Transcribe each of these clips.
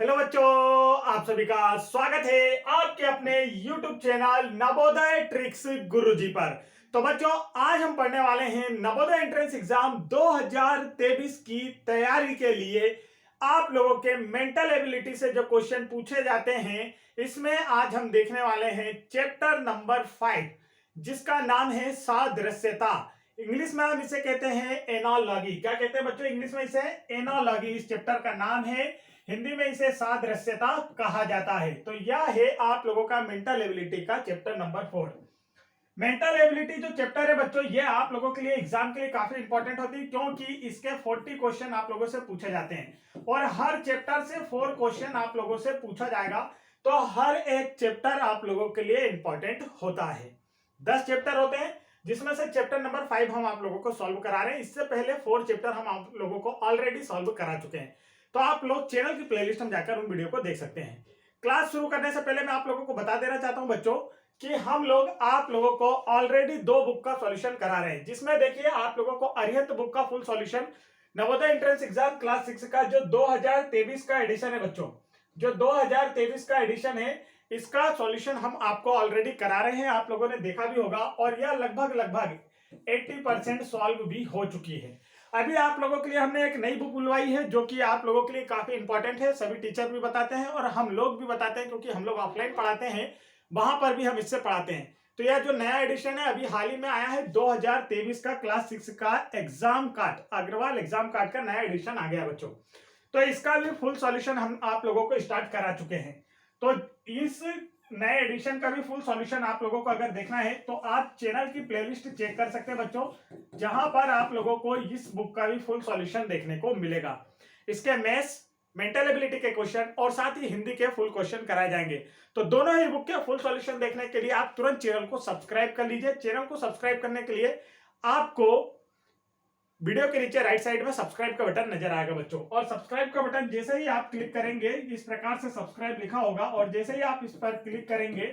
Hello बच्चों, आप सभी का स्वागत है आपके अपने YouTube चैनल नवोदय ट्रिक्स गुरुजी पर। तो बच्चों, आज हम पढ़ने वाले हैं नवोदय एंट्रेंस एग्जाम 2023 की तैयारी के लिए आप लोगों के मेंटल एबिलिटी से जो क्वेश्चन पूछे जाते हैं, इसमें आज हम देखने वाले हैं चैप्टर नंबर 5, जिसका नाम है सादृश्यता। इंग्लिश में हम इसे कहते हैं एनालॉजी। क्या कहते हैं बच्चों इंग्लिश में? इसे एनालॉजी इस चैप्टर का नाम है। हिंदी में इसे सादृश्यता कहा जाता है। तो यह है आप लोगों का मेंटल एबिलिटी का चैप्टर नंबर 4। मेंटल एबिलिटी जो चैप्टर है बच्चों, ये आप लोगों के लिए एग्जाम के लिए काफी इंपॉर्टेंट होती है, क्योंकि इसके 40 क्वेश्चन आप लोगों से पूछे जाते हैं और हर चैप्टर से 4 क्वेश्चन आप लोगों से पूछा जाएगा। तो हर एक चैप्टर आप लोगों के लिए इंपॉर्टेंट होता है। 10 चैप्टर होते हैं, जिसमें से चैप्टर नंबर 5 हम आप लोगों को सॉल्व करा रहे हैं। इससे पहले 4 चैप्टर हम आप लोगों को ऑलरेडी सॉल्व करा चुके हैं। तो आप लोग चैनल की प्लेलिस्ट में जाकर उन वीडियो को देख सकते हैं। क्लास शुरू करने से पहले मैं आप लोगों को बता देना चाहता हूं बच्चों कि हम लोग आप लोगों को ऑलरेडी 2 बुक का सॉल्यूशन करा रहे हैं, जिसमें देखिए आप लोगों को अरिहंत बुक का full solution Navodaya entrance exam class 6 का जो 2023 का एडिशन है बच्चों, जो 2023 का एडिशन है, इसका सॉल्यूशन हम आपको ऑलरेडी करा रहे हैं। आप लोगों ने देखा भी होगा और यह लगभग 80% सॉल्व भी हो चुकी है। अभी आप लोगों के लिए हमने एक नई बुक बुलवाई है, जो कि आप लोगों के लिए काफी इंपॉर्टेंट है। सभी टीचर भी बताते हैं और हम लोग भी बताते हैं, क्योंकि हम लोग ऑफलाइन पढ़ाते हैं, वहां पर भी हम इससे पढ़ाते हैं। तो यह जो नया एडिशन है अभी हाल ही में आया है, 2023 का क्लास 6 का exam card, Agarwal exam card का नया एडिशन आ गया बच्चों। तो इसका भी फुल सॉल्यूशन हम आप लोगों को स्टार्ट करा चुके हैं। तो इस नए एडिशन का भी फुल सॉल्यूशन आप लोगों को अगर देखना है तो आप चैनल की प्लेलिस्ट चेक कर सकते हैं बच्चों, जहां पर आप लोगों को इस बुक का भी फुल सॉल्यूशन देखने को मिलेगा। इसके मैथ्स, मेंटल एबिलिटी के क्वेश्चन और साथ ही हिंदी के फुल क्वेश्चन कराए जाएंगे। तो दोनों ही बुक के फुल सॉल्यूशन देखने के लिए आप तुरंत चैनल को सब्सक्राइब कर लीजिए। चैनल को सब्सक्राइब करने के लिए आपको वीडियो के नीचे राइट साइड में सब्सक्राइब का बटन नजर आएगा बच्चों, और सब्सक्राइब का बटन जैसे ही आप क्लिक करेंगे, इस प्रकार से सब्सक्राइब लिखा होगा, और जैसे ही आप इस पर क्लिक करेंगे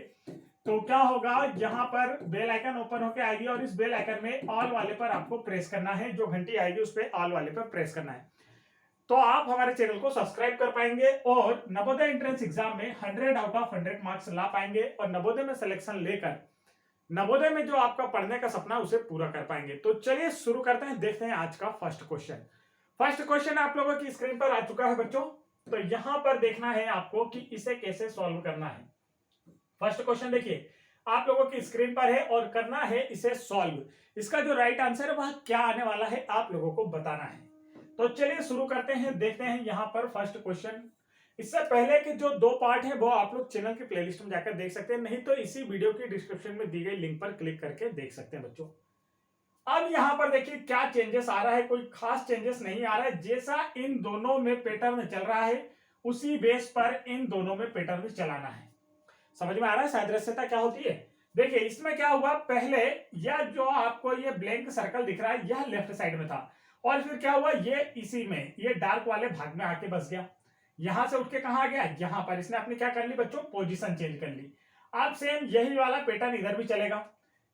तो क्या होगा, यहाँ पर बेल आइकन ओपन होकर आएगी और इस बेल आइकन में ऑल वाले पर आपको प्रेस करना है। जो घंटी आएगी उस पर ऑल वाले पर प्रेस करना है, तो आप हमारे चैनल को सब्सक्राइब कर पाएंगे और नवोदय एंट्रेंस एग्जाम में 100 आउट ऑफ 100 मार्क्स ला पाएंगे और नवोदय में सिलेक्शन लेकर नवोदय में जो आपका पढ़ने का सपना उसे पूरा कर पाएंगे। तो चलिए शुरू करते हैं, देखते हैं आज का फर्स्ट क्वेश्चन। फर्स्ट क्वेश्चन आप लोगों की स्क्रीन पर आ चुका है बच्चों। तो यहां पर देखना है आपको कि इसे कैसे सॉल्व करना है। फर्स्ट क्वेश्चन देखिए आप लोगों की स्क्रीन पर है और करना है इसे सॉल्व। इसका जो राइट आंसर है वह क्या आने वाला है आप लोगों को बताना है। तो चलिए शुरू करते हैं, देखते हैं यहां पर फर्स्ट क्वेश्चन। इससे पहले के जो 2 पार्ट है वो आप लोग चैनल की प्लेलिस्ट में जाकर देख सकते हैं, नहीं तो इसी वीडियो की डिस्क्रिप्शन में दी गई लिंक पर क्लिक करके देख सकते हैं बच्चों। अब यहां पर देखिए क्या चेंजेस आ रहा है, कोई खास चेंजेस नहीं आ रहा है। जैसा इन दोनों में पैटर्न चल रहा है उसी बेस पर इन दोनों में पैटर्न चलाना है। समझ में आ रहा है सादृश्यता क्या होती है? देखिए इसमें क्या हुआ, पहले यह जो आपको ये ब्लैंक सर्कल दिख रहा है यह लेफ्ट साइड में था, और फिर क्या हुआ, ये इसी में ये डार्क वाले भाग में आके बस गया। यहां से उठ के कहां आ गया, यहां पर इसने अपनी क्या कर ली बच्चों, पोजीशन चेंज कर ली। अब सेम यही वाला पैटर्न इधर भी चलेगा।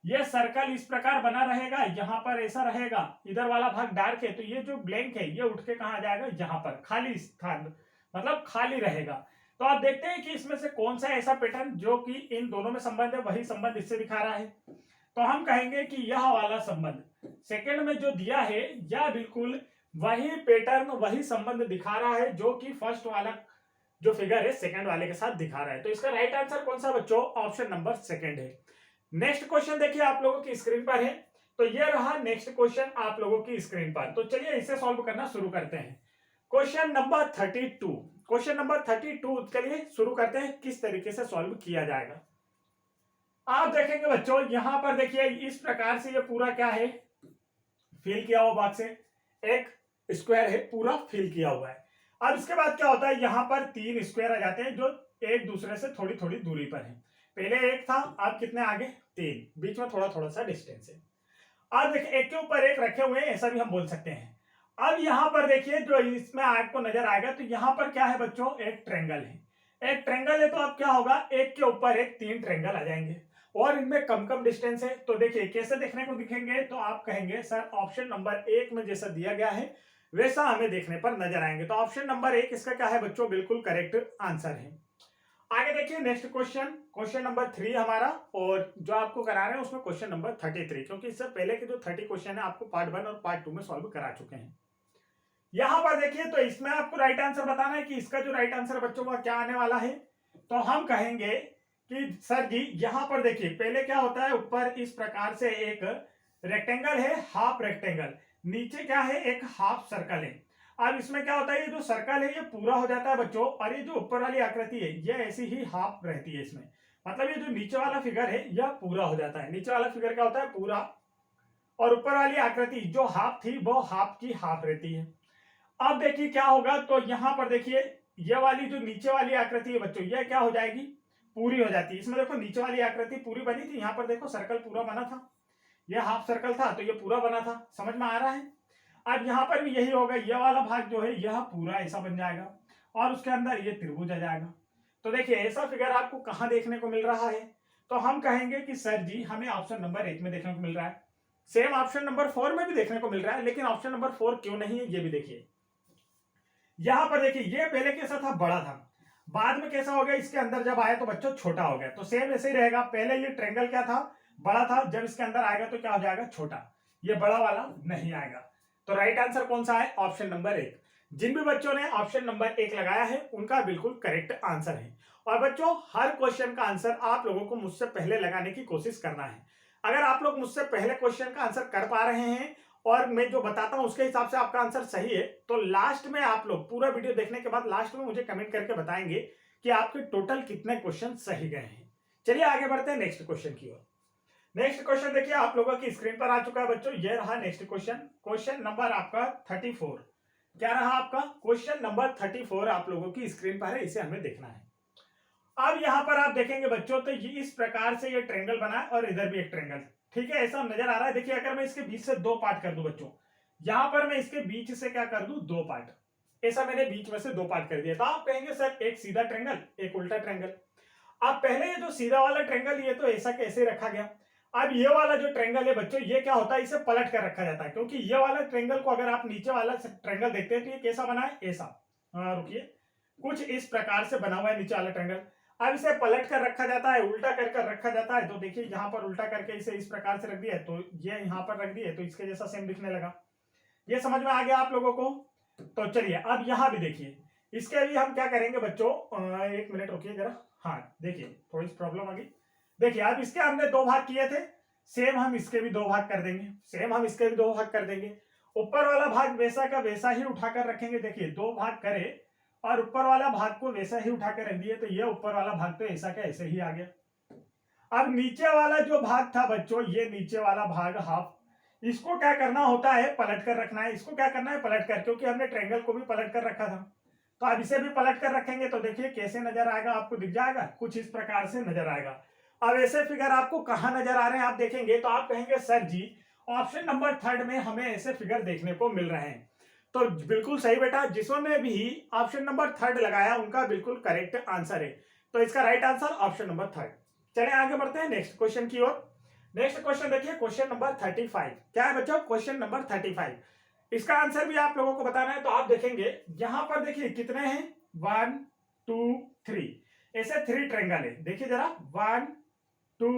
ये सर्कल इस प्रकार बना रहेगा, यहां पर ऐसा रहेगा, इधर वाला भाग डार्क है, तो ये जो ब्लैंक है ये उठ के कहां आ जाएगा, यहां पर खाली स्थान, मतलब खाली रहेगा। तो आप देखते हैं कि इसमें से कौन सा ऐसा पैटर्न जो कि इन दोनों में संबंध है, वही संबंध इससे दिखा रहा है। तो हम कहेंगे कि यह वाला संबंध सेकंड में जो दिया है यह बिल्कुल वही पैटर्न, वही संबंध दिखा रहा है जो कि फर्स्ट वाला जो फिगर है सेकंड वाले के साथ दिखा रहा है। तो इसका राइट आंसर कौन सा बच्चों, ऑप्शन नंबर सेकंड है। नेक्स्ट क्वेश्चन देखिए आप लोगों की स्क्रीन पर है। तो यह रहा नेक्स्ट क्वेश्चन आप लोगों की स्क्रीन पर। तो चलिए इसे सॉल्व करना शुरू करते हैं। क्वेश्चन नंबर 32, क्वेश्चन नंबर 32 के लिए शुरू करते हैं किस तरीके से सॉल्व किया जाएगा। आप देखेंगे बच्चों यहां पर देखिए इस प्रकार से ये पूरा क्या है, फिल किया हुआ बॉक्स है, एक स्क्वायर है पूरा फिल किया हुआ है। अब इसके बाद क्या होता है, यहां पर 3 स्क्वायर आ जाते हैं जो एक दूसरे से थोड़ी थोड़ी दूरी पर है। पहले एक था, अब कितने आगे, 3, बीच में थोड़ा थोड़ा सा डिस्टेंस है। अब देखिए एक के ऊपर एक रखे हुए हैं, ऐसा भी हम बोल सकते हैं। अब यहां पर देखिए जो इसमें आपको नजर आएगा, तो यहां पर क्या है बच्चों, एक ट्रेंगल है। एक ट्रेंगल है तो अब क्या होगा, एक के ऊपर एक 3 ट्रेंगल आ जाएंगे और इनमें कम कम डिस्टेंस है। तो देखिए कैसे देखने को दिखेंगे, तो आप कहेंगे सर ऑप्शन नंबर 1 में जैसा दिया गया है वैसा हमें देखने पर नजर आएंगे। तो ऑप्शन नंबर 1 इसका क्या है बच्चों, बिल्कुल करेक्ट आंसर है। आगे देखिए नेक्स्ट क्वेश्चन, क्वेश्चन नंबर 3 हमारा, और जो आपको करा रहे हैं उसमें क्वेश्चन नंबर 33, क्योंकि इससे पहले के जो 30 क्वेश्चन है आपको पार्ट 1 और पार्ट 2 में सॉल्व करा चुके हैं। यहां पर देखिए, तो इसमें आपको राइट आंसर बताना है कि इसका जो राइट आंसर बच्चों का क्या आने वाला है। तो हम कहेंगे कि सर जी यहां पर देखिए पहले क्या होता है, ऊपर इस प्रकार से एक रेक्टेंगल है, हाफ रेक्टेंगल, नीचे क्या है, एक हाफ सर्कल है। अब इसमें क्या होता है, ये जो सर्कल है ये पूरा हो जाता है बच्चों, और ये जो ऊपर वाली आकृति है ये ऐसी ही हाफ रहती है इसमें। मतलब ये जो नीचे वाला फिगर है यह पूरा हो जाता है। नीचे वाला फिगर क्या होता है, पूरा, और ऊपर वाली आकृति जो हाफ थी वो हाफ की हाफ रहती है। अब देखिए क्या होगा, तो यहां पर देखिए ये वाली जो नीचे वाली आकृति है बच्चों ये क्या हो जाएगी, पूरी हो जाती है। इसमें देखो नीचे वाली आकृति पूरी बनी थी, यहाँ पर देखो सर्कल पूरा बना था, ये हाफ सर्कल था तो ये पूरा बना था, समझ में आ रहा है। अब यहाँ पर भी यही होगा, यह वाला भाग जो है यह पूरा ऐसा बन जाएगा और उसके अंदर ये त्रिभुज आ जाएगा। तो देखिए ऐसा फिगर आपको कहाँ देखने को मिल रहा है, तो हम कहेंगे कि सर जी हमें ऑप्शन नंबर 1 में देखने को मिल रहा है। सेम ऑप्शन नंबर 4 में भी देखने को मिल रहा है, लेकिन ऑप्शन नंबर 4 क्यों नहीं है ये भी देखिए। यहां पर देखिए ये पहले कैसा था, बड़ा था, बाद में कैसा हो गया, इसके अंदर जब आया तो बच्चों छोटा हो गया। तो सेम ऐसे ही रहेगा, पहले ये ट्रेंगल क्या था, बड़ा था, जब इसके अंदर आएगा तो क्या हो जाएगा, छोटा, ये बड़ा वाला नहीं आएगा। तो राइट आंसर कौन सा है, ऑप्शन नंबर 1। जिन भी बच्चों ने ऑप्शन नंबर 1 लगाया है उनका बिल्कुल करेक्ट आंसर है। और बच्चों हर क्वेश्चन का आंसर आप लोगों को मुझसे पहले लगाने की कोशिश करना है। अगर आप लोग मुझसे पहले क्वेश्चन का आंसर कर पा रहे हैं और मैं जो बताता हूं उसके हिसाब से आपका आंसर सही है, तो लास्ट में आप लोग पूरा वीडियो देखने के बाद लास्ट में मुझे कमेंट करके बताएंगे कि आपके टोटल कितने क्वेश्चन सही गए हैं। चलिए आगे बढ़ते हैं नेक्स्ट क्वेश्चन की ओर। नेक्स्ट क्वेश्चन देखिए आप लोगों की स्क्रीन पर आ चुका है बच्चों, ये रहा नेक्स्ट क्वेश्चन। क्वेश्चन नंबर आपका 34, क्या रहा आपका, क्वेश्चन नंबर 34 आप लोगों की स्क्रीन पर है, इसे हमें देखना है। अब यहां पर आप देखेंगे बच्चों तो ये इस प्रकार से ये ट्रेंगल बना है और इधर भी एक ट्रेंगल, ठीक है, ऐसा नजर आ रहा है। देखिए अगर मैं इसके बीच से 2 पार्ट कर दूं बच्चों, यहां पर मैं इसके बीच से क्या कर दूं, 2 पार्ट, ऐसा मैंने बीच में से 2 पार्ट कर दिया। तो आप कहेंगे सर एक सीधा ट्रेंगल एक उल्टा ट्रेंगल। अब पहले ये जो सीधा वाला ट्रेंगल ये तो ऐसा कैसे रखा गया। अब ये वाला जो ट्रेंगल है बच्चों ये क्या होता है, इसे पलट कर रखा जाता है, क्योंकि ये वाला ट्रेंगल को अगर आप नीचे वाला ट्रेंगल देखते हैं तो ये कैसा बना है, ऐसा, रुकिए, कुछ इस प्रकार से बना हुआ है नीचे वाला ट्रेंगल। अब इसे पलट कर रखा जाता है, उल्टा कर रखा जाता है। तो देखिए यहाँ पर उल्टा करके इसे इस प्रकार से रख दिया है, तो ये यहाँ पर रख दिया है, तो इसके जैसा सेम दिखने लगा। ये समझ में आ गया आप लोगों को। तो चलिए अब यहाँ भी देखिए, इसके भी हम क्या करेंगे बच्चों, 1 मिनट रुकिए जरा, हाँ देखिए थोड़ी सी प्रॉब्लम आ गई। देखिए अब इसके हमने 2 भाग किए थे, सेम हम इसके भी 2 भाग कर देंगे, सेम हम इसके भी 2 भाग कर देंगे। ऊपर वाला भाग वैसा का वैसा ही उठाकर रखेंगे, देखिए 2 भाग करे और ऊपर वाला भाग को वैसा ही उठा के रख दिए, तो ये ऊपर वाला भाग तो ऐसा का ऐसे ही आ गया। अब नीचे वाला जो भाग था बच्चों, ये नीचे वाला भाग हाफ, इसको क्या करना होता है, पलट कर रखना है। इसको क्या करना है, पलट कर, क्योंकि हमने ट्रायंगल को भी पलट कर रखा था। तो अब इसे भी पलट कर रखेंगे तो देखिए कैसे नजर आएगा, आपको दिख जाएगा, कुछ इस प्रकार से नजर आएगा। अब ऐसे फिगर आपको कहां नजर आ रहे हैं आप देखेंगे तो आप कहेंगे सर जी ऑप्शन नंबर 3 में हमें ऐसे फिगर देखने को मिल रहे हैं। तो बिल्कुल सही बेटा, जिसने भी ऑप्शन नंबर 3 लगाया उनका बिल्कुल करेक्ट आंसर है। तो इसका राइट आंसर ऑप्शन नंबर 3। चलिए आगे बढ़ते हैं नेक्स्ट क्वेश्चन की ओर। नेक्स्ट क्वेश्चन देखिए क्वेश्चन नंबर 35, क्या है बच्चों, क्वेश्चन नंबर 35। इसका आंसर भी आप लोगों को बताना है। तो आप देखेंगे यहां पर देखिए कितने हैं, 1 2 3, ऐसे 3 ट्रायंगल है। देखिए जरा 1 2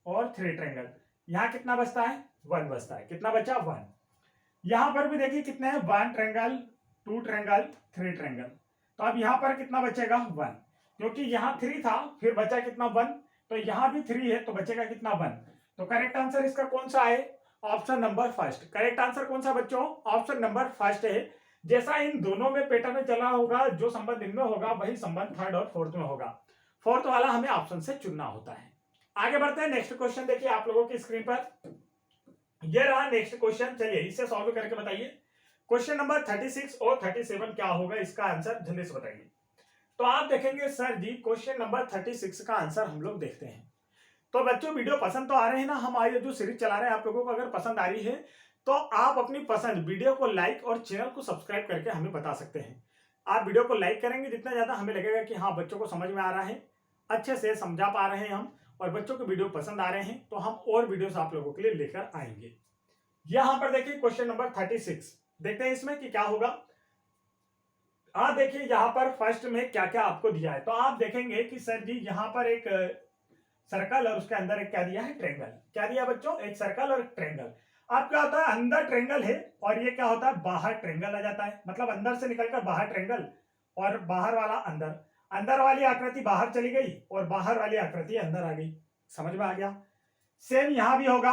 और 3 ट्रायंगल, यहां कितना बचता है, 1 बचता है, कितना बचा, 1। यहां पर भी देखिए कितने हैं, 1 ट्रायंगल 2 ट्रायंगल 3 ट्रायंगल। तो अब यहां पर कितना बचेगा, 1, क्योंकि यहां 3 था फिर बचा कितना, 1, तो यहां भी 3 है तो बचेगा कितना, 1। तो करेक्ट आंसर इसका कौन सा है, ऑप्शन नंबर 1। करेक्ट आंसर कौन सा बच्चों, ऑप्शन नंबर 1 है। जैसा इन दोनों में पैटर्न चला होगा, जो संबंध इनमें होगा वही संबंध 3rd और 4th में होगा। 4th वाला हमें ऑप्शन से चुनना होता है। आगे बढ़ते हैं नेक्स्ट क्वेश्चन, देखिए आप लोगों की स्क्रीन पर ये रहा नेक्स्ट क्वेश्चन। चलिए इसे सॉल्व करके बताइए। क्वेश्चन नंबर 36 और 37 क्या होगा, इसका आंसर जल्दी से बताइए। तो आप देखेंगे सर जी क्वेश्चन नंबर 36 का आंसर हम लोग देखते हैं। तो बच्चों वीडियो पसंद तो आ रहे हैं ना, हमारी जो सीरीज चला रहे हैं, आप लोगों को अगर पसंद आ रही है तो आप अपनी पसंद वीडियो को लाइक और चैनल को सब्सक्राइब करके हमें बता सकते हैं। आप वीडियो को लाइक करेंगे जितना ज्यादा हमें लगेगा कि हाँ बच्चों को समझ में आ रहा है, अच्छे से समझा पा रहे हैं हम, और बच्चों को वीडियो पसंद आ रहे हैं, तो हम और वीडियोस आप लोगों के लिए लेकर आएंगे। यहां पर देखिए क्वेश्चन नंबर 36, देखते हैं इसमें कि क्या होगा। आप देखिए यहाँ पर फर्स्ट में क्या क्या आपको दिया है, तो आप देखेंगे कि सर जी यहाँ पर एक सर्कल और उसके अंदर एक क्या दिया है, ट्रेंगल। क्या दिया बच्चों, एक सर्कल और एक ट्रेंगल। अब क्या होता है, अंदर ट्रेंगल है और ये क्या होता है, बाहर ट्रेंगल आ जाता है, मतलब अंदर से निकलकर बाहर ट्रेंगल और बाहर वाला अंदर। अंदर वाली आकृति बाहर चली गई और बाहर वाली आकृति अंदर आ गई। समझ में आ गया। सेम यहां भी होगा,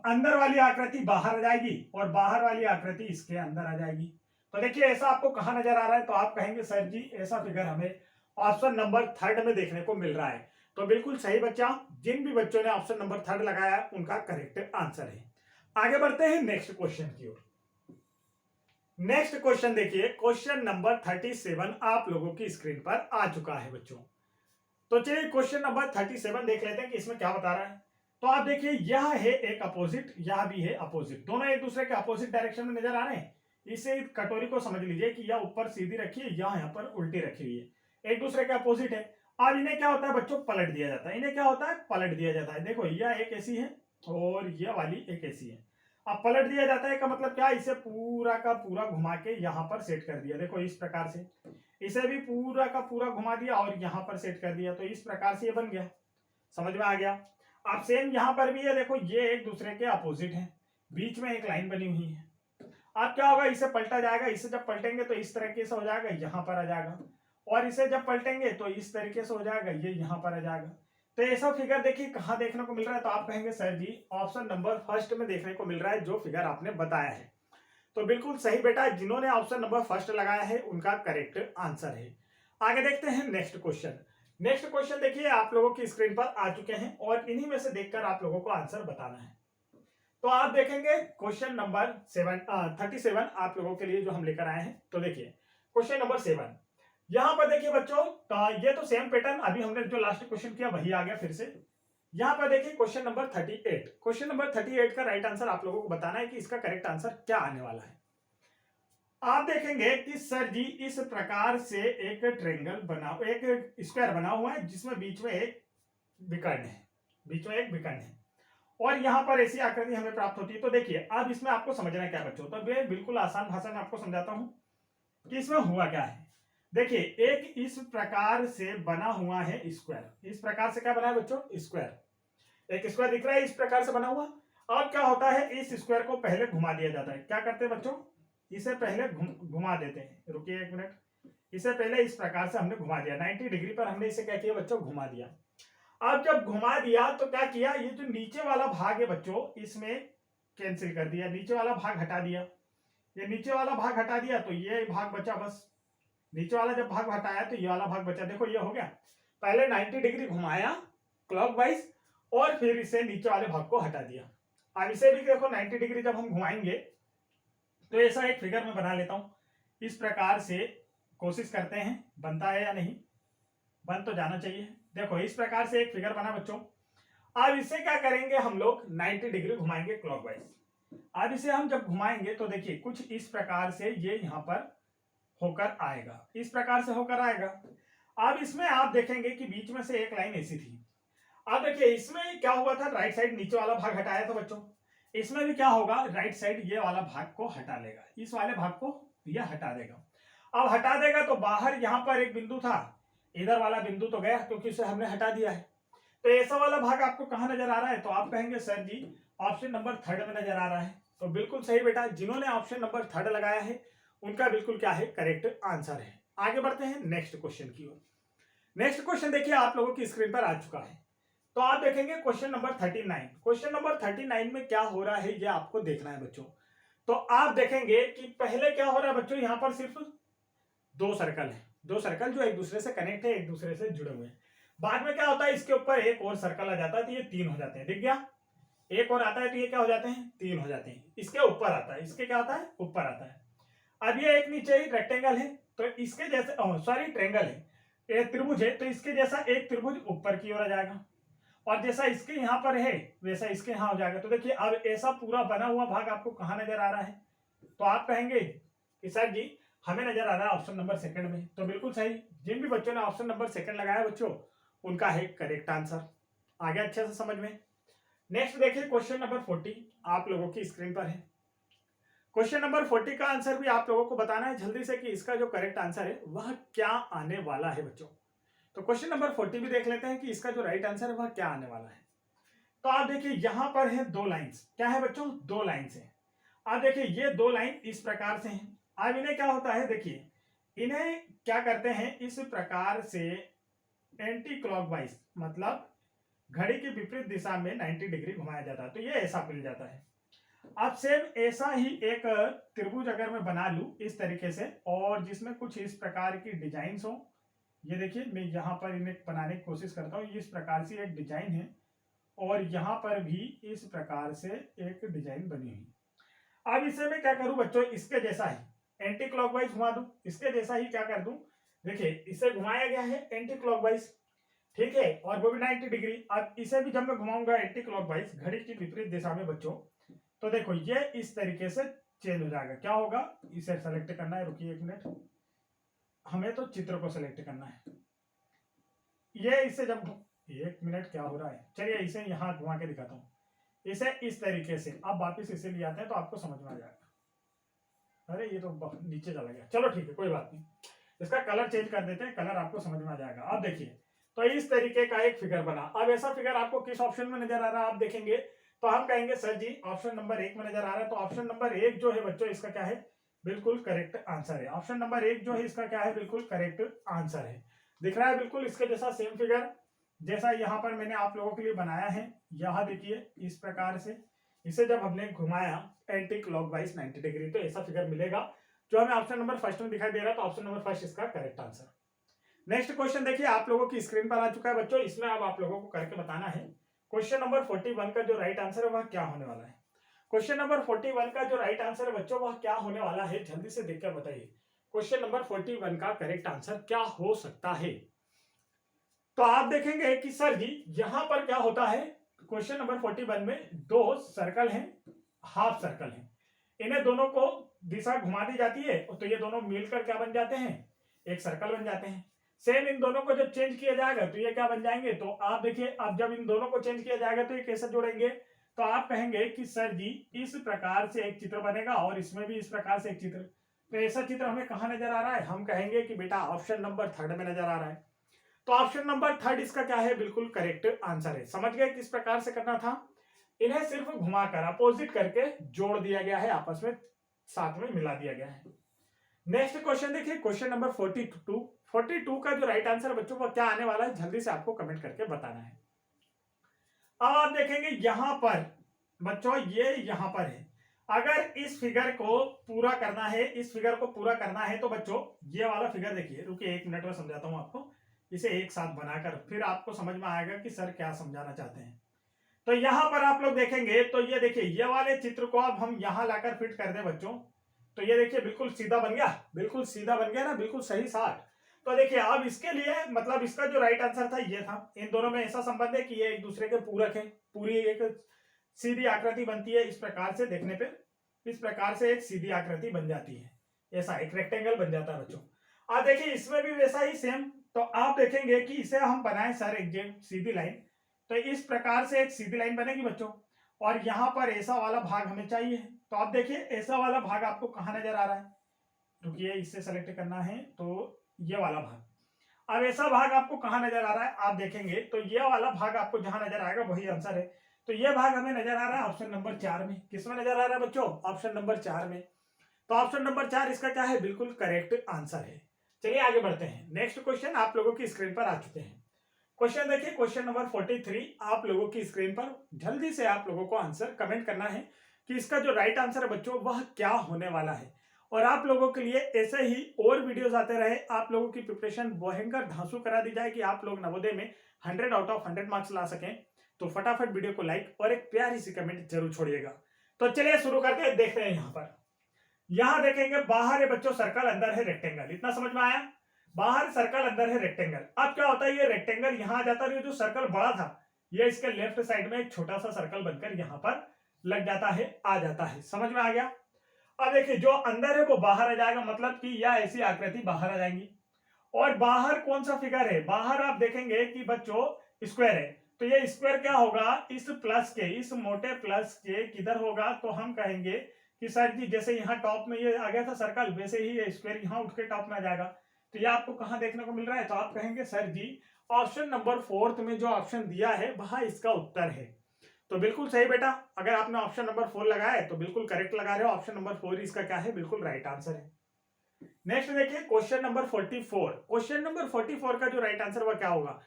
अंदर वाली आकृति बाहर आ जाएगी और बाहर वाली आकृति इसके अंदर आ जाएगी। तो देखिए ऐसा आपको कहां नजर आ रहा है, तो आप कहेंगे सर जी ऐसा फिगर हमें ऑप्शन नंबर 3 में देखने को मिल रहा है। तो बिल्कुल सही बच्चा, जिन भी बच्चों ने ऑप्शन नंबर 3 लगाया उनका करेक्ट आंसर है। आगे बढ़ते हैं नेक्स्ट क्वेश्चन की ओर। नेक्स्ट क्वेश्चन देखिए, क्वेश्चन नंबर 37 आप लोगों की स्क्रीन पर आ चुका है बच्चों। तो चलिए क्वेश्चन नंबर 37 देख लेते हैं कि इसमें क्या बता रहा है। तो आप देखिए यह है एक अपोजिट, यह भी है अपोजिट, दोनों एक दूसरे के अपोजिट डायरेक्शन में नजर आ रहे हैं। इसे कटोरी को समझ लीजिए कि यह ऊपर सीधी रखी है, यहाँ पर उल्टी रखी हुई है, एक दूसरे के अपोजिट है। अब इन्हें क्या होता है बच्चों, पलट दिया जाता है। इन्हें क्या होता है, पलट दिया जाता है। देखो यह एक ऐसी है और यह वाली एक ऐसी है। अब पलट दिया जाता है का मतलब क्या, इसे पूरा का पूरा घुमा के यहाँ पर सेट कर दिया। देखो इस प्रकार से इसे भी पूरा का पूरा घुमा दिया और यहाँ पर सेट कर दिया, तो इस प्रकार से ये बन गया। समझ में आ गया। अब सेम यहाँ पर भी है, देखो ये एक दूसरे के अपोजिट है, बीच में एक लाइन बनी हुई है। अब क्या होगा, इसे पलटा जाएगा, इसे जब पलटेंगे तो इस तरीके से हो जाएगा, यहाँ पर आ जाएगा, और इसे जब पलटेंगे तो इस तरीके से हो जाएगा, ये यहाँ पर आ जाएगा। तो ऐसा फिगर देखिए कहाँ देखने को मिल रहा है, तो आप कहेंगे सर जी ऑप्शन नंबर फर्स्ट में देखने को मिल रहा है, जो फिगर आपने बताया है। तो बिल्कुल सही बेटा, जिन्होंने ऑप्शन नंबर फर्स्ट लगाया है उनका करेक्ट आंसर है। आगे देखते हैं नेक्स्ट क्वेश्चन। नेक्स्ट क्वेश्चन देखिए आप लोगों की स्क्रीन पर आ चुके हैं और इन्हीं में से देखकर आप लोगों को आंसर बताना है। तो आप देखेंगे क्वेश्चन नंबर 37 आप लोगों के लिए जो हम लेकर आए हैं। तो देखिए क्वेश्चन नंबर 7, यहां पर देखिए बच्चों, ये तो सेम पैटर्न अभी हमने जो लास्ट क्वेश्चन किया वही आ गया फिर से। यहां पर देखिए क्वेश्चन नंबर 38। क्वेश्चन नंबर 38 का राइट आंसर आप लोगों को बताना है कि इसका करेक्ट आंसर क्या आने वाला है। आप देखेंगे कि सर जी इस प्रकार से एक ट्रेंगल बना, एक स्क्वायर बना हुआ है जिसमें बीच में एक विकर्ण है, बीच में एक विकर्ण है और यहां पर ऐसी आकृति हमें प्राप्त होती है। तो देखिए अब इसमें आपको समझना है क्या बच्चों, तो मैं बिल्कुल आसान भाषा में आपको समझाता हूं कि इसमें हुआ क्या है। देखिए एक इस प्रकार से बना हुआ है स्क्वायर, इस प्रकार से क्या बना है बच्चों, स्क्वायर, एक स्क्वायर दिख रहा है इस प्रकार से बना हुआ। अब क्या होता है, इस स्क्वायर को पहले घुमा दिया जाता है। क्या करते हैं बच्चों, इसे पहले घुमा देते हैं। रुकिए एक मिनट, इसे पहले इस प्रकार से हमने घुमा दिया, 90 डिग्री पर हमने इसे क्या किया बच्चों, घुमा दिया। अब जब घुमा दिया तो क्या किया, ये जो नीचे वाला भाग है बच्चों इसमें कैंसिल कर दिया, नीचे वाला भाग हटा दिया। ये नीचे वाला भाग हटा दिया तो ये भाग बचा, बस नीचे वाला जब भाग हटाया तो ये वाला भाग बचा। देखो ये हो गया, पहले 90 डिग्री घुमाया क्लॉकवाइज और फिर इसे नीचे वाले भाग को हटा दिया। अब इसे भी देखो 90 डिग्री जब हम घुमाएंगे तो ऐसा एक फिगर में बना लेता हूं। इस प्रकार से कोशिश करते हैं बनता है या नहीं, बन तो जाना चाहिए। देखो इस प्रकार से एक फिगर बना बच्चों। अब इसे क्या करेंगे, हम लोग 90 डिग्री घुमाएंगे क्लॉकवाइज। अब इसे हम जब घुमाएंगे तो देखिए कुछ इस प्रकार से ये यहां पर होकर आएगा, इस प्रकार से होकर आएगा। अब इसमें आप देखेंगे कि बीच में से एक लाइन ऐसी थी। अब देखिए इसमें क्या हुआ था, राइट साइड नीचे वाला भाग हटाया था बच्चों, इसमें भी क्या होगा, राइट साइड ये वाला भाग को हटा लेगा, इस वाले भाग को ये हटा देगा। अब हटा देगा तो बाहर यहां पर एक बिंदु था, इधर वाला बिंदु तो गया क्योंकि उसे हमने हटा दिया है। तो ऐसा वाला भाग आपको कहां नजर आ रहा है, तो आप कहेंगे सर जी ऑप्शन नंबर 3 में नजर आ रहा है। तो बिल्कुल सही बेटा, जिन्होंने ऑप्शन नंबर 3 लगाया है उनका बिल्कुल क्या है, करेक्ट आंसर है। आगे बढ़ते हैं नेक्स्ट क्वेश्चन की ओर। नेक्स्ट क्वेश्चन देखिए आप लोगों की स्क्रीन पर आ चुका है। तो आप देखेंगे क्वेश्चन नंबर 39। क्वेश्चन नंबर 39 में क्या हो रहा है ये आपको देखना है बच्चों। तो आप देखेंगे कि पहले क्या हो रहा है बच्चों, यहां पर सिर्फ दो सर्कल है, दो सर्कल जो एक दूसरे से कनेक्ट है, एक दूसरे से जुड़े हुए हैं। बाद में क्या होता है, इसके ऊपर एक और सर्कल आ जाता है तो ये 3 हो जाते हैं। दिख गया, एक और आता है तो ये क्या हो जाते हैं, 3 हो जाते हैं। इसके ऊपर आता है, इसके क्या आता है, ऊपर आता है। अब ये एक नीचे ही रेक्टेंगल है तो इसके जैसे, सॉरी ट्रेंगल है, ये त्रिभुज है तो इसके जैसा एक त्रिभुज ऊपर की ओर आ जाएगा और जैसा इसके यहाँ पर है वैसा इसके यहाँ हो जाएगा। तो देखिए अब ऐसा पूरा बना हुआ भाग आपको कहाँ नजर आ रहा है, तो आप कहेंगे कि सर जी हमें नजर आ रहा है ऑप्शन नंबर 2 में। तो बिल्कुल सही, जिन भी बच्चों ने ऑप्शन नंबर 2 लगाया बच्चों उनका है करेक्ट आंसर। आगे अच्छे से समझ में। नेक्स्ट देखिए क्वेश्चन नंबर 40 आप लोगों की स्क्रीन पर है। क्वेश्चन नंबर 40 का आंसर भी आप लोगों को बताना है जल्दी से कि इसका जो करेक्ट आंसर है वह क्या आने वाला है बच्चों। तो क्वेश्चन नंबर 40 भी देख लेते हैं कि इसका जो राइट आंसर है वह क्या आने वाला है। तो आप देखिए यहां पर है दो लाइंस, क्या है बच्चों, दो लाइंस है। आप देखिए ये दो लाइन इस प्रकार से हैं। अब इन्हें क्या होता है, देखिए इन्हें क्या करते हैं, इस प्रकार से एंटी क्लॉकवाइज मतलब घड़ी की विपरीत दिशा में 90 डिग्री घुमाया जाता है, तो ये ऐसा मिल जाता है। अब सेम ऐसा ही एक त्रिभुज अगर मैं बना लूं इस तरीके से और जिसमें कुछ इस प्रकार की डिजाइन हो, ये देखिए मैं यहाँ पर इन्हें बनाने की कोशिश करता हूँ, इस प्रकार से एक डिजाइन है और यहाँ पर भी इस प्रकार से एक डिजाइन बनी हुई। अब इसे मैं क्या करूं बच्चों, इसके जैसा ही एंटी क्लॉकवाइज घुमा दूं, इसके जैसा ही क्या कर दूं, देखिए इसे घुमाया गया है एंटी क्लॉकवाइज, ठीक है, और वो भी 90 डिग्री। अब इसे भी जब मैं घुमाऊंगा एंटी क्लॉकवाइज घड़ी की विपरीत दिशा में बच्चों, तो देखो ये इस तरीके से चेंज हो जाएगा। क्या होगा, इसे सेलेक्ट करना है, रुकिए एक मिनट, हमें तो चित्र को सेलेक्ट करना है। ये इसे जब, एक मिनट क्या हो रहा है, चलिए इसे यहां घुमा के दिखाता हूं। इसे इस तरीके से अब वापिस इसे ले आते हैं तो आपको समझ में आ जाएगा। अरे ये तो नीचे चला गया, चलो ठीक है कोई बात नहीं, इसका कलर चेंज कर देते हैं, कलर आपको समझ में आ जाएगा। अब देखिए तो इस तरीके का एक फिगर बना। अब ऐसा फिगर आपको किस ऑप्शन में नजर आ रहा है, आप देखेंगे तो हम कहेंगे सर जी ऑप्शन नंबर 1 में नजर आ रहा है। तो ऑप्शन नंबर 1 जो है बच्चों इसका क्या है, बिल्कुल करेक्ट आंसर है। ऑप्शन नंबर 1 जो है इसका क्या है, बिल्कुल करेक्ट आंसर है। दिख रहा है बिल्कुल इसके जैसा सेम फिगर जैसा यहाँ पर मैंने आप लोगों के लिए बनाया है। यहाँ देखिए इस प्रकार से इसे जब हमने घुमाया एंटी क्लॉकवाइज 90 डिग्री तो ऐसा फिगर मिलेगा जो हमें ऑप्शन नंबर फर्स्ट में दिखाई दे रहा है। तो ऑप्शन नंबर फर्स्ट इसका करेक्ट आंसर। नेक्स्ट क्वेश्चन देखिए आप लोगों की स्क्रीन पर आ चुका है बच्चों, इसमें अब आप लोगों को करके बताना है क्वेश्चन नंबर 41 का जो राइट आंसर है वह क्या होने वाला है। क्वेश्चन नंबर 41 का जो राइट आंसर है बच्चों वह क्या होने वाला है, जल्दी से देखकर बताइए क्वेश्चन नंबर 41 का करेक्ट आंसर क्या हो सकता है। तो आप देखेंगे कि सर जी यहां पर क्या होता है, क्वेश्चन नंबर 41 में दो सर्कल हैं, हाफ सर्कल हैं, इन्हें दोनों को दिशा घुमा दी जाती है तो ये दोनों मिलकर क्या बन जाते हैं, एक सर्कल बन जाते हैं। सेम इन दोनों को जब चेंज किया जाएगा तो ये क्या बन जाएंगे, तो आप देखिए अब जब इन दोनों को चेंज किया जाएगा तो ये कैसे जोड़ेंगे, तो आप कहेंगे कि सर जी इस प्रकार से एक चित्र बनेगा और इसमें भी इस प्रकार से एक चित्र। तो ऐसा चित्र हमें कहां नजर आ रहा है, हम कहेंगे कि बेटा ऑप्शन नंबर 3 में नजर आ रहा है। तो ऑप्शन नंबर 3 इसका क्या है, बिल्कुल करेक्ट आंसर है। समझ गए किस प्रकार से करना था, इन्हें सिर्फ घुमाकर अपोजिट करके जोड़ दिया गया है, आपस में साथ में मिला दिया गया है। नेक्स्ट क्वेश्चन देखिए क्वेश्चन नंबर 42 का जो राइट आंसर बच्चों को क्या आने वाला है जल्दी से आपको कमेंट करके बताना है। अब आप देखेंगे यहां पर बच्चों ये यहां पर है, अगर इस फिगर को पूरा करना है, इस फिगर को पूरा करना है तो बच्चों ये वाला फिगर देखिए, रुकिए 1 मिनट में समझाता हूं आपको, इसे एक साथ बनाकर फिर आपको समझ में आएगा कि सर क्या समझाना चाहते हैं। तो यहां पर आप लोग देखेंगे तो ये देखिए ये वाले चित्र को अब हम यहां लाकर फिट कर दें बच्चों, तो ये देखिए बिल्कुल सीधा बन गया, बिल्कुल सीधा बन गया ना, बिल्कुल सही 60। तो देखिए अब इसके लिए मतलब इसका जो राइट आंसर था ये था, इन दोनों में ऐसा संबंध है कि ये एक दूसरे के पूरक है, पूरी एक सीधी आकृति बनती है, इस प्रकार से देखने पे इस प्रकार से एक सीधी आकृति बन जाती है, ऐसा एक रेक्टेंगल बन जाता है बच्चों। अब देखिए इसमें भी वैसा ही सेम, तो आप देखेंगे कि इसे हम बनाए सर एक सीधी लाइन, तो इस प्रकार से एक सीधी लाइन बनेगी बच्चों और यहां पर ऐसा वाला भाग हमें चाहिए। तो आप देखिए ऐसा वाला भाग आपको कहां नजर आ रहा है, रुकिए इससे सेलेक्ट करना है, तो ये वाला भाग, अब ऐसा भाग आपको कहां नजर आ रहा है, आप देखेंगे तो ये वाला भाग आपको जहां नजर आएगा वही आंसर है। तो ये भाग हमें नजर आ रहा है ऑप्शन नंबर 4 में। किसमें नजर आ रहा है बच्चों, ऑप्शन नंबर 4 में। तो ऑप्शन नंबर 4 इसका क्या है, बिल्कुल करेक्ट आंसर है। चलिए आगे बढ़ते हैं, नेक्स्ट क्वेश्चन आप लोगों की स्क्रीन पर आ चुके हैं। क्वेश्चन देखिए क्वेश्चन नंबर 43 आप लोगों की स्क्रीन पर, जल्दी से आप लोगों को आंसर कमेंट करना है कि इसका जो राइट आंसर है बच्चों वह क्या होने वाला है। और आप लोगों के लिए ऐसे ही और वीडियोस आते रहे, आप लोगों की प्रिपरेशन भयंकर धांसू करा दी जाए कि आप लोग नवोदय में 100 आउट ऑफ 100 मार्क्स ला सकें। तो फटाफट वीडियो को लाइक और एक प्यारी सी कमेंट जरूर छोड़िएगा। तो चलिए शुरू करते हैं, देखते हैं यहाँ पर। यहां देखेंगे बाहर है बच्चों सर्कल, अंदर है रेक्टेंगल, इतना समझ में आया, बाहर सर्कल अंदर है रेक्टेंगल। अब क्या होता है, ये रेक्टेंगल यहां आ जाता है, जो सर्कल बड़ा था ये इसके लेफ्ट साइड में एक छोटा सा सर्कल बनकर यहां पर लग जाता है, आ जाता है, समझ में आ गया। अब देखिए जो अंदर है वो बाहर आ जाएगा, मतलब कि यह ऐसी आकृति बाहर आ जाएंगी। और बाहर कौन सा फिगर है, बाहर आप देखेंगे कि बच्चों स्क्वायर है, तो ये स्क्वायर क्या होगा, इस प्लस के, इस मोटे प्लस के किधर होगा, तो हम कहेंगे कि सर जी जैसे यहाँ टॉप में ये आ गया था सर्कल, वैसे ही ये स्क्वायर यहाँ उठ के टॉप में आ जाएगा, तो ये आपको कहाँ देखने को मिल रहा है? तो आप कहेंगे सर जी ऑप्शन नंबर 4 में जो ऑप्शन दिया है वहां इसका उत्तर है। तो बिल्कुल सही बेटा, अगर आपने ऑप्शन नंबर 4 लगाया है तो बिल्कुल करेक्ट लगा रहे हो। ऑप्शन नंबर 4 इसका क्या है? बिल्कुल राइट आंसर है। नेक्स्ट देखिए क्वेश्चन नंबर 44। क्वेश्चन नंबर 44 का जो राइट आंसर वह क्या होगा?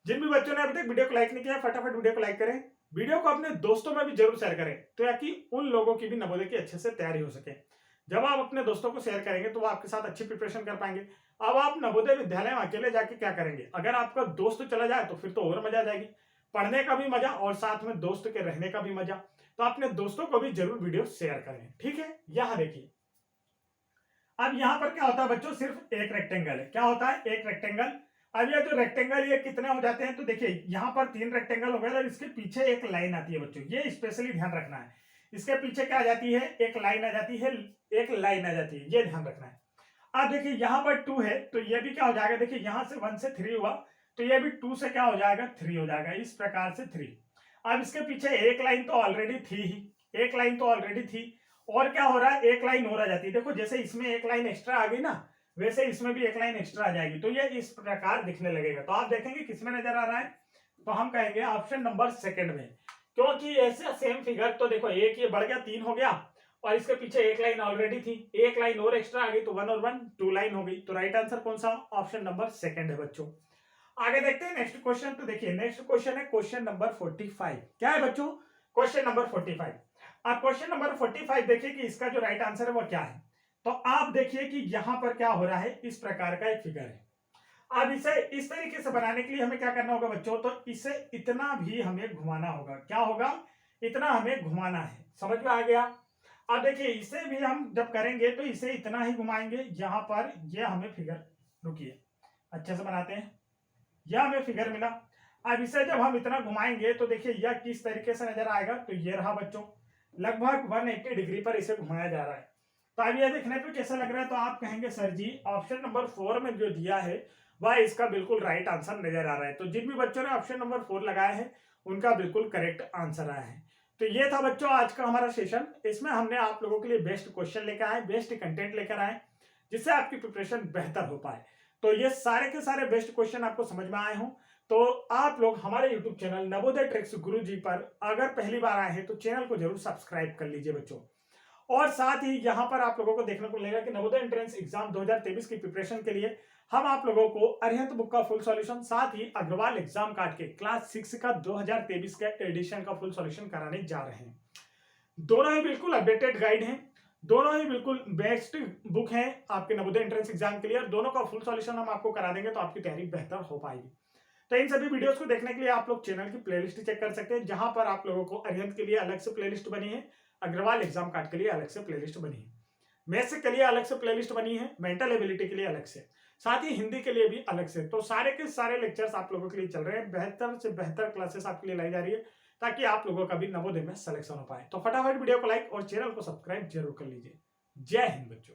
जिन भी बच्चों ने अभी तक वीडियो को लाइक नहीं किया फटाफट वीडियो को लाइक करें, वीडियो को अपने दोस्तों में भी जरूर शेयर करें, तो ताकि उन लोगों की भी नवोदय की अच्छे से तैयारी हो सके। जब आप अपने दोस्तों को शेयर करेंगे तो वो आपके साथ अच्छी प्रिपरेशन कर पाएंगे। अब आप नवोदय विद्यालय में अकेले जाके क्या करेंगे? अगर आपका दोस्त चला जाए तो फिर तो और मजा आ जाएगी, पढ़ने का भी मजा और साथ में दोस्त के रहने का भी मजा। तो अपने दोस्तों को भी जरूर वीडियो शेयर करें, ठीक है। यहां देखिए अब यहां पर क्या होता है बच्चों, सिर्फ एक रेक्टेंगल है। क्या होता है? एक रेक्टेंगल। अब ये जो रेक्टेंगल ये कितने हो जाते हैं? तो देखिए यहाँ पर 3 रेक्टेंगल हो गए और इसके पीछे एक लाइन आती है बच्चों, ये स्पेशली ध्यान रखना है। इसके पीछे क्या आ जाती है? एक लाइन आ जाती है, एक लाइन आ जाती है, ये ध्यान रखना है। अब देखिए यहाँ पर 2 है तो ये भी क्या हो जाएगा? देखिए यहाँ से 1 से 3 हुआ तो ये भी 2 से क्या हो जाएगा? 3 हो जाएगा, इस प्रकार से 3। अब इसके पीछे एक लाइन तो ऑलरेडी थी ही, एक लाइन तो ऑलरेडी थी, और क्या हो रहा है? एक लाइन और आ जाती है। देखो जैसे इसमें एक लाइन एक्स्ट्रा आ गई ना, वैसे इसमें भी एक लाइन एक्स्ट्रा आ जाएगी, तो ये इस प्रकार दिखने लगेगा। तो आप देखेंगे किसमें नजर आ रहा है? तो हम कहेंगे ऑप्शन नंबर 2 में, क्योंकि ऐसे सेम फिगर तो देखो एक ये बढ़ गया 3 हो गया और इसके पीछे एक लाइन ऑलरेडी थी, एक लाइन और एक्स्ट्रा आ गई तो 1 और 1 2 लाइन हो गई। तो राइट आंसर कौन सा? ऑप्शन नंबर 2 है बच्चों। आगे देखते हैं नेक्स्ट क्वेश्चन। तो देखिए नेक्स्ट क्वेश्चन है क्वेश्चन नंबर 45। क्या है बच्चों? Question number 45। आप क्वेश्चन नंबर 45 देखिए कि इसका जो राइट आंसर है वो क्या है। तो आप देखिए कि यहां पर क्या हो रहा है, इस प्रकार का एक फिगर है। अब इसे इस तरीके से बनाने के लिए हमें क्या करना होगा बच्चों? तो इसे इतना भी हमें घुमाना होगा। क्या होगा? इतना हमें घुमाना है। समझ में आ गया? अब देखिए इसे भी हम जब करेंगे तो इसे इतना ही घुमाएंगे। यहां पर यह हमें फिगर, रुकिए अच्छे से बनाते हैं, यह हमें फिगर मिला। अब इसे जब हम इतना घुमाएंगे तो देखिए यह किस तरीके से नजर आएगा। तो ये रहा बच्चों, लगभग 180 डिग्री पर इसे घुमाया जा रहा है। तो अब यह देखने पे कैसा लग रहा है? तो आप कहेंगे सर जी ऑप्शन नंबर 4 में जो दिया है वह इसका बिल्कुल राइट आंसर नजर आ रहा है। तो जिन भी बच्चों ने ऑप्शन नंबर 4 लगाया है उनका बिल्कुल करेक्ट आंसर आया है। तो ये था बच्चों आज का हमारा सेशन। इसमें हमने आप लोगों के लिए बेस्ट क्वेश्चन लेकर आए, बेस्ट कंटेंट लेकर आए, जिससे आपकी प्रिपरेशन बेहतर हो पाए। तो ये सारे के सारे बेस्ट क्वेश्चन आपको समझ में आए हों तो आप लोग हमारे YouTube चैनल नवोदय ट्रिक्स गुरुजी पर अगर पहली बार आए हैं तो चैनल को जरूर सब्सक्राइब कर लीजिए बच्चों। और साथ ही यहाँ पर आप लोगों को देखने को मिलेगा कि नवोदय एंट्रेंस एग्जाम 2023 की प्रिपरेशन के लिए हम आप लोगों को अरिहंत बुक का फुल सॉल्यूशन, साथ ही अग्रवाल एग्जाम कार्ड के क्लास 6 का 2023 का एडिशन का फुल सॉल्यूशन कराने जा रहे हैं। दोनों ही बिल्कुल अपडेटेड गाइड हैं, दोनों ही बिल्कुल बेस्ट बुक हैं आपके नवोदय एंट्रेंस एग्जाम के लिए, और दोनों का फुल सॉल्यूशन हम आपको करा देंगे तो आपकी तैयारी बेहतर हो पाएगी। तो इन सभी वीडियोस को देखने के लिए आप लोग चैनल की प्लेलिस्ट चेक कर सकते हैं, जहां पर आप लोगों को अरिहंत के लिए अलग से प्लेलिस्ट बनी है, अग्रवाल एग्जाम कार्ड के लिए अलग से प्लेलिस्ट बनी है, मैथ्स के लिए अलग से प्लेलिस्ट बनी है, मेंटल एबिलिटी के लिए अलग से, साथ ही हिंदी के लिए भी अलग से। तो सारे के सारे लेक्चर्स आप लोगों के लिए चल रहे हैं, बेहतर से बेहतर क्लासेस आपके लिए लाई जा रही है ताकि आप लोगों का भी नवोदय में सिलेक्शन हो पाए। तो फटाफट वीडियो को लाइक और चैनल को सब्सक्राइब जरूर कर लीजिए। जय हिंद बच्चों।